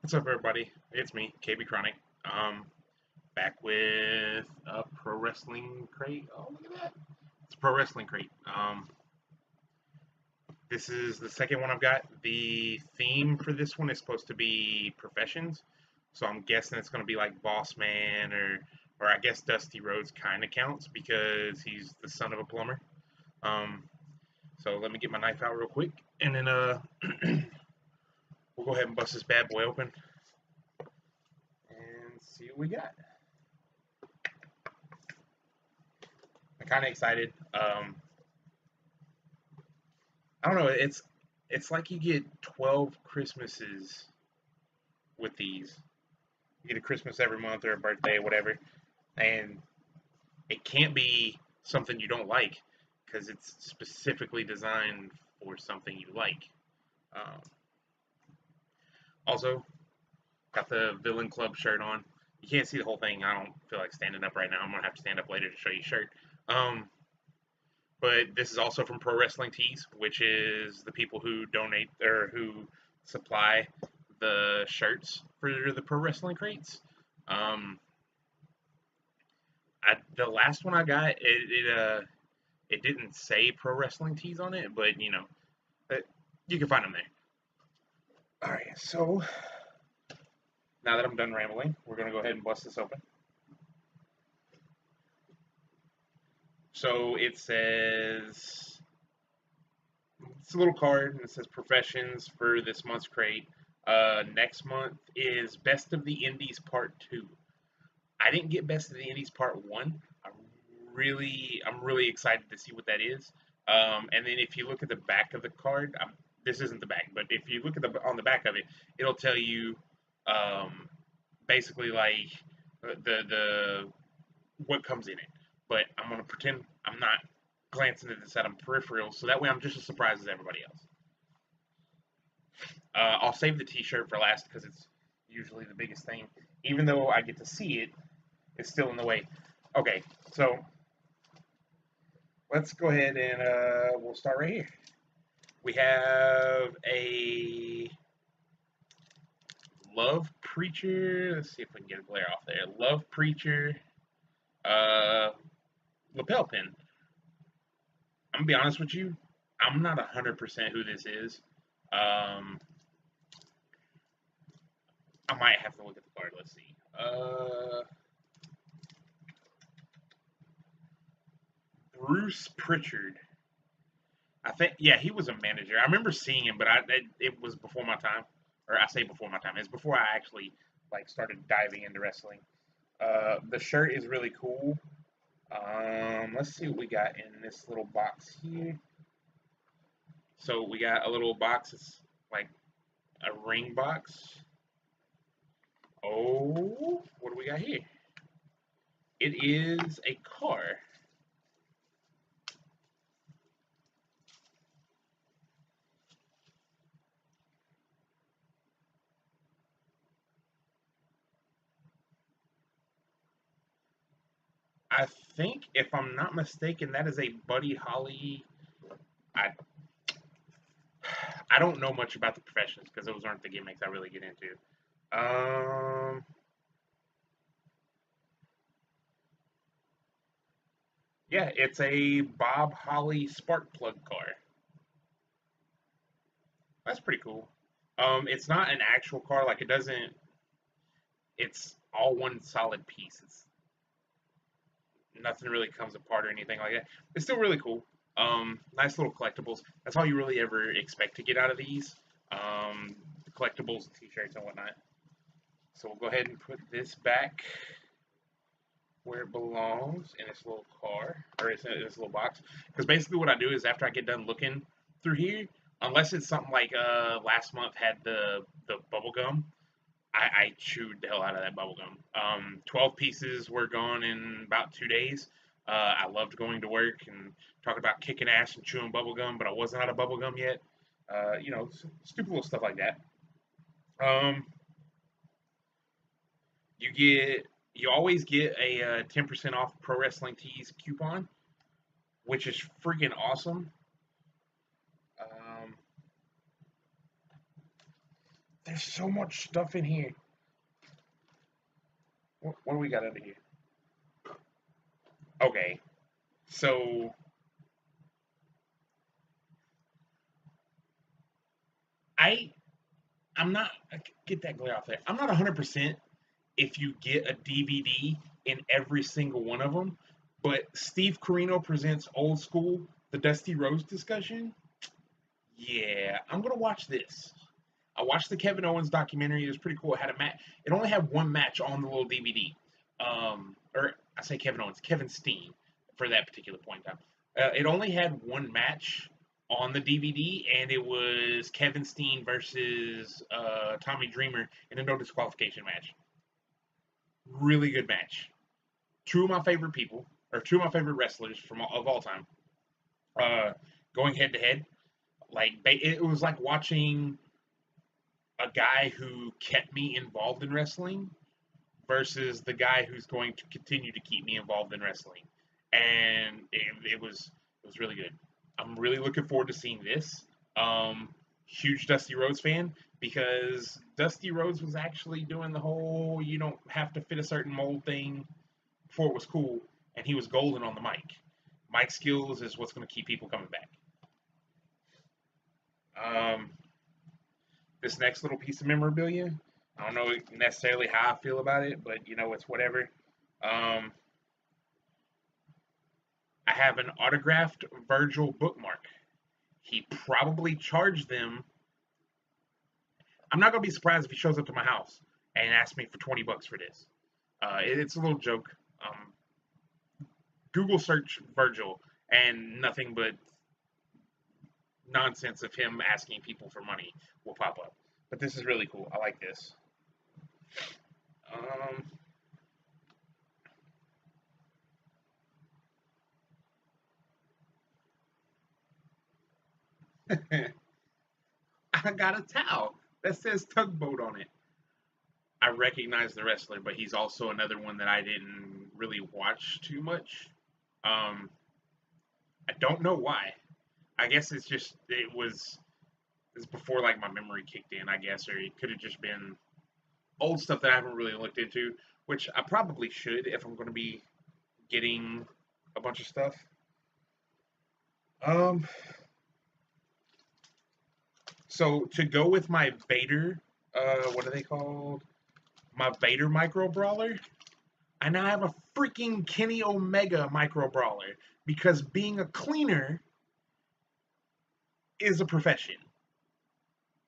What's up, everybody? It's me, KB Chronic. Back with a pro wrestling crate. Oh, look at that! It's a pro wrestling crate. This is the second one I've got. The theme for this one is supposed to be professions, so I'm guessing it's going to be like Boss Man or I guess Dusty Rhodes kind of counts because he's the son of a plumber. Um, so let me get my knife out real quick, and then we'll go ahead and bust this bad boy open and see what we got. I'm kind of excited. I don't know. It's like you get 12 Christmases with these. You get a Christmas every month or a birthday, whatever, and it can't be something you don't like because it's specifically designed for something you like. Um, Also, got the Villain Club shirt on. You can't see the whole thing. I don't feel like standing up right now. I'm gonna have to stand up later to show you shirt. Um, but this is also from Pro Wrestling Tees, which is the people who donate or who supply the shirts for the pro wrestling crates. Um, the last one I got, it didn't say Pro Wrestling Tees on it, but uh, you can find them there. All right, so now that I'm done rambling, we're gonna go ahead and bust this open. So it says it's a little card and it says professions for this month's crate. Next month is Best of the Indies Part 2. I didn't get Best of the Indies Part 1. I'm really excited to see what that is. And then if you look at the back of the card, this isn't the back, but if you look at on the back of it, it'll tell you um, basically like the what comes in it. But I'm gonna pretend I'm not glancing at this at a peripheral, so that way I'm just as surprised as everybody else. I'll save the T-shirt for last because it's usually the biggest thing. Even though I get to see it, it's still in the way. Okay, so let's go ahead and we'll start right here. We have a Love Preacher. Let's see if we can get a glare off there. Love Preacher uh, lapel pin. I'm gonna be honest with you. I'm not 100% who this is. Um, I might have to look at the card. Let's see. Bruce Pritchard. I think, yeah, he was a manager. I remember seeing him, but it was before my time, or I say before my time. It's before I actually like started diving into wrestling. The shirt is really cool. Let's see what we got in this little box here. So we got a little box. It's like a ring box. Oh, what do we got here? It is a car. I think, if I'm not mistaken, that is a Buddy Holly. I I don't know much about the professions because those aren't the gimmicks I really get into. Um, yeah, it's a Bob Holly spark plug car. That's pretty cool. It's not an actual car, like it doesn't. It's all one solid piece. It's nothing really comes apart or anything like that. It's still really cool. Nice little collectibles. That's all you really ever expect to get out of these. Collectibles, t-shirts, and whatnot. So we'll go ahead and put this back where it belongs in this little car, or in this little box. Because basically what I do is after I get done looking through here, unless it's something like last month had the bubble gum, I chewed the hell out of that bubble gum. 12 pieces were gone in about 2 days. I loved going to work and talking about kicking ass and chewing bubble gum, but I wasn't out of bubble gum yet. Stupid little stuff like that. Um, you always get a 10% off Pro Wrestling Tees coupon, which is freaking awesome. Um, There's so much stuff in here. What do we got under here? Okay, so I I'm not get that glare off there. I'm not 100% if you get a DVD in every single one of them, but Steve Carino presents Old School, the Dusty Rhodes discussion. Yeah, I'm gonna watch this. I watched the Kevin Owens documentary. It was pretty cool. It had a match. It only had one match on the little DVD. Or I say Kevin Owens, Kevin Steen for that particular point in time. It only had one match on the DVD, and it was Kevin Steen versus Tommy Dreamer in a no disqualification match. Really good match. Two of my favorite people, or two of my favorite wrestlers of all time, uh, going head to head. Like it was like watching a guy who kept me involved in wrestling versus the guy who's going to continue to keep me involved in wrestling, and it was really good. I'm really looking forward to seeing this. Huge Dusty Rhodes fan because Dusty Rhodes was actually doing the whole you don't have to fit a certain mold thing before it was cool, and he was golden on the mic. Mic skills is what's going to keep people coming back. Um, this next little piece of memorabilia, I don't know necessarily how I feel about it, but it's whatever. Um, I have an autographed Virgil bookmark. He probably charged them. I'm not gonna be surprised if he shows up to my house and asks me for $20 for this. It's a little joke. Google search Virgil, and nothing but nonsense of him asking people for money will pop up. But this is really cool. I like this. Um, I got a towel that says tugboat on it. I recognize the wrestler, but he's also another one that I didn't really watch too much. Um, I don't know why. I guess it's before like my memory kicked in, I guess, or it could have just been old stuff that I haven't really looked into, which I probably should if I'm going to be getting a bunch of stuff. Um, so to go with my Vader, what are they called? My Vader micro brawler. I now have a freaking Kenny Omega micro brawler because being a cleaner is a profession.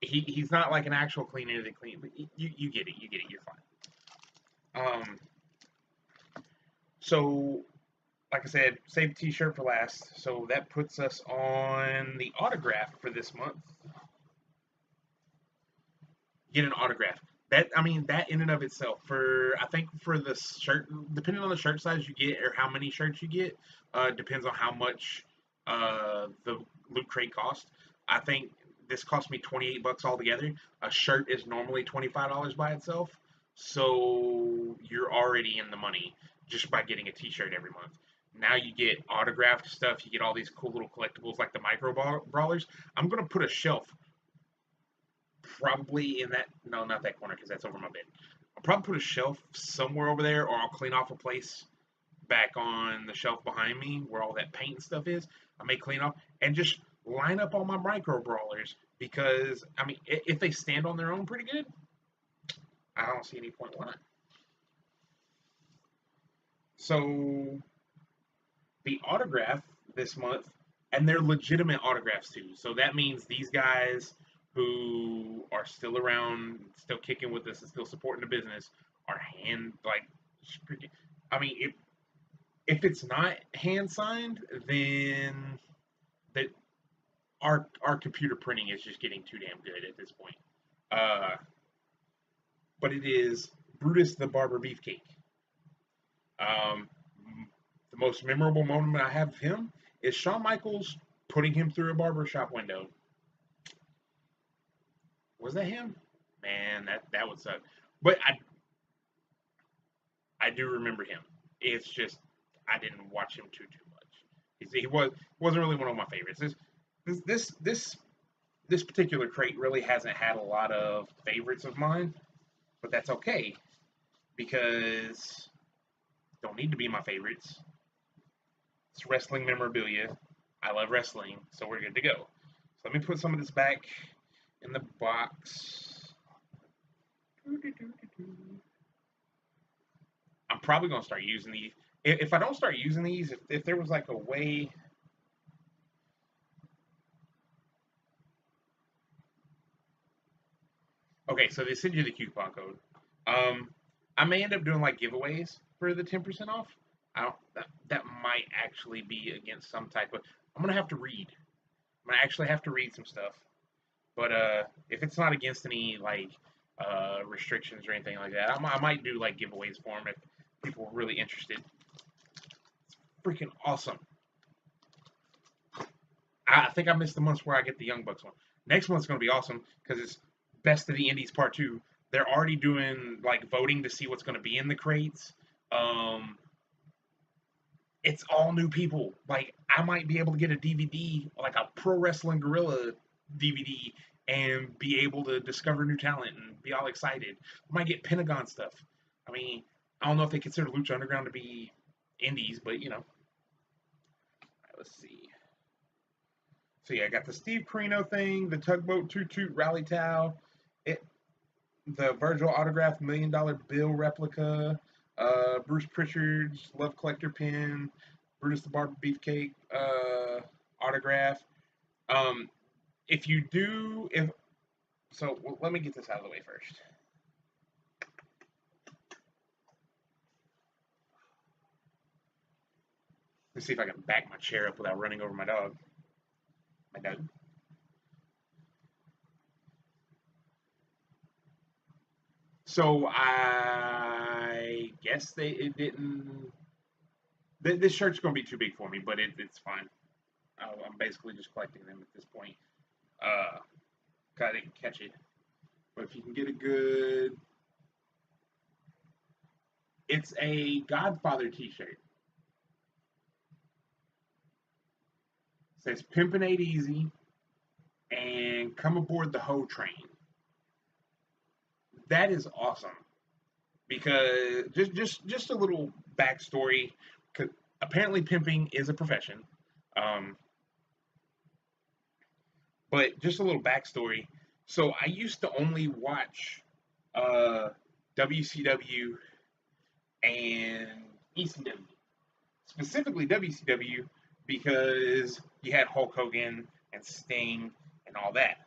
He's not like an actual cleaner that clean, but you get it, you're fine. So like I said, save the T-shirt for last. So that puts us on the autograph for this month. Get an autograph. That in and of itself, I think for the shirt, depending on the shirt size you get or how many shirts you get, depends on how much the loot crate costs. I think this cost me $28 altogether. A shirt is normally $25 by itself, so you're already in the money just by getting a T-shirt every month. Now you get autographed stuff. You get all these cool little collectibles like the micro brawlers. I'm gonna put a shelf probably in that. No, not that corner because that's over my bed. I'll probably put a shelf somewhere over there, or I'll clean off a place back on the shelf behind me where all that paint and stuff is. I may clean off and just line up all my micro brawlers because if they stand on their own pretty good, I don't see any point why not. So the autograph this month, and they're legitimate autographs too. So that means these guys who are still around, still kicking with us, and still supporting the business are hand like. If it's not hand signed, then that our computer printing is just getting too damn good at this point. Uh, but it is Brutus the Barber Beefcake. Um, the most memorable moment I have of him is Shawn Michaels putting him through a barbershop window. Was that him? Man, that would suck. But I do remember him. It's just I didn't watch him too much. He wasn't really one of my favorites. This this particular crate really hasn't had a lot of favorites of mine, but that's okay because don't need to be my favorites. It's wrestling memorabilia. I love wrestling, so we're good to go. So let me put some of this back in the box. I'm probably gonna start using these. If I don't start using these, if there was like a way. Okay, so they send you the coupon code. Um, I may end up doing like giveaways for the 10% off. I don't. That might actually be against some type of. I'm gonna have to read. I'm gonna actually have to read some stuff. But if it's not against any like restrictions or anything like that, I might do like giveaways for them if people are really interested. Freaking awesome! I think I missed the months where I get the Young Bucks one. Next month's gonna be awesome because it's Best of the Indies Part Two. They're already doing like voting to see what's gonna be in the crates. Um, it's all new people. Like I might be able to get a DVD, like a Pro Wrestling Gorilla DVD, and be able to discover new talent and be all excited. I might get Pentagon stuff. I mean, I don't know if they consider Lucha Underground to be indies, but you know. All right, let's see. So yeah, I got the Steve Corino thing, the Tugboat Toot Toot Rally Towel, it, the Virgil autographed $1 million bill replica, Bruce Pritchard's Love Collector pin, Brutus the Barber Beefcake autograph. Um, if you do, if so, well, let me get this out of the way first. Let's see if I can back my chair up without running over my dog. My dog. So I guess it didn't. This shirt's gonna be too big for me, but it's fine. I'm basically just collecting them at this point. Uh, 'Cause I didn't catch it. But if you can get a good, it's a Godfather T-shirt. It says "Pimpin' Ain't Easy" and "Come aboard the Hoe Train." That is awesome because just a little backstory. Cause apparently pimping is a profession. Um, but just a little backstory. So I used to only watch uh, WCW and ECW, specifically WCW because you had Hulk Hogan and Sting and all that.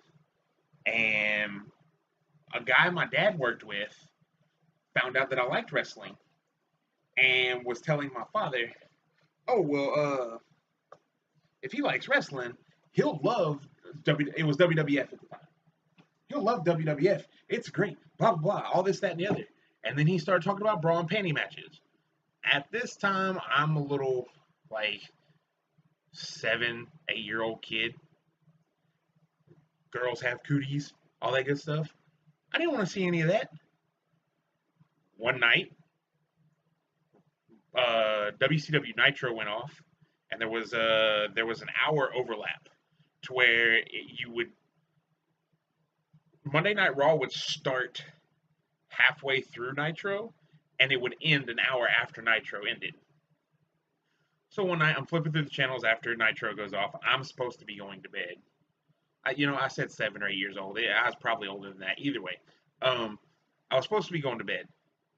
And a guy my dad worked with found out that I liked wrestling and was telling my father, "Oh well, if he likes wrestling, he'll love It was WWF at the time. He'll love WWF. It's great. Blah blah blah. All this, that, and the other." And then he started talking about bra and panty matches. At this time, I'm a little like 7, 8 year old kid. Girls have cooties, all that good stuff. I didn't want to see any of that. One night, WCW Nitro went off, and there was an hour overlap to where you would Monday Night Raw would start halfway through Nitro, and it would end an hour after Nitro ended. So one night I'm flipping through the channels after Nitro goes off. I'm supposed to be going to bed. I said 7 or 8 years old. I was probably older than that. Either way, um, I was supposed to be going to bed.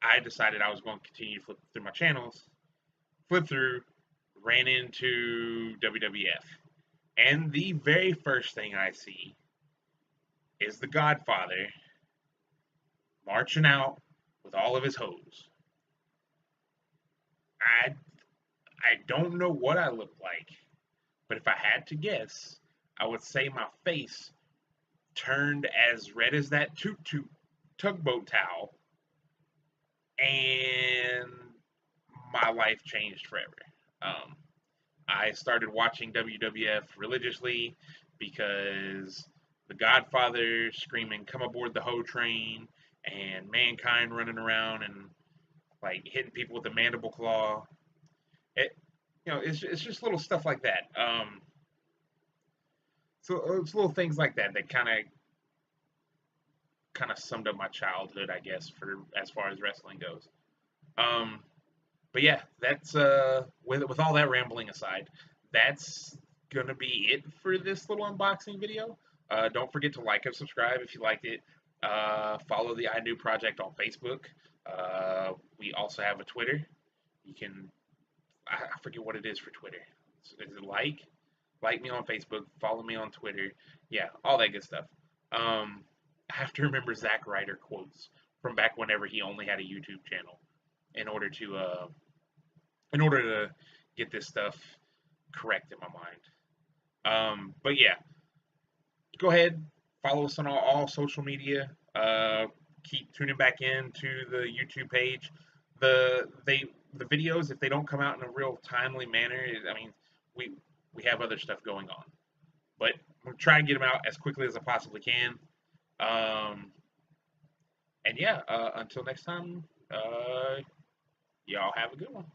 I decided I was going to continue to flip through my channels. Flip through, ran into WWF, and the very first thing I see is the Godfather marching out with all of his hoes. I I don't know what I look like, but if I had to guess, I would say my face turned as red as that toot toot tugboat towel, and my life changed forever. Um, I started watching WWF religiously because the Godfather screaming "Come aboard the hoe train" and Mankind running around and like hitting people with the mandible claw. It, it's just little stuff like that. So it's little things like that that kind of summed up my childhood, I guess, for as far as wrestling goes. Um, but yeah, that's with all that rambling aside, that's gonna be it for this little unboxing video. Don't forget to like and subscribe if you liked it. Follow the I Knew Project on Facebook. We also have a Twitter. You can I forget what it is for Twitter. Is it like me on Facebook, follow me on Twitter, yeah, all that good stuff. I have to remember Zack Ryder quotes from back whenever he only had a YouTube channel in order to get this stuff correct in my mind. But yeah, go ahead, follow us on all social media. Keep tuning back in to the YouTube page. The videos, if they don't come out in a real timely manner, I mean, we we have other stuff going on, but we'll try and get them out as quickly as I possibly can. Um, and yeah, until next time, y'all have a good one.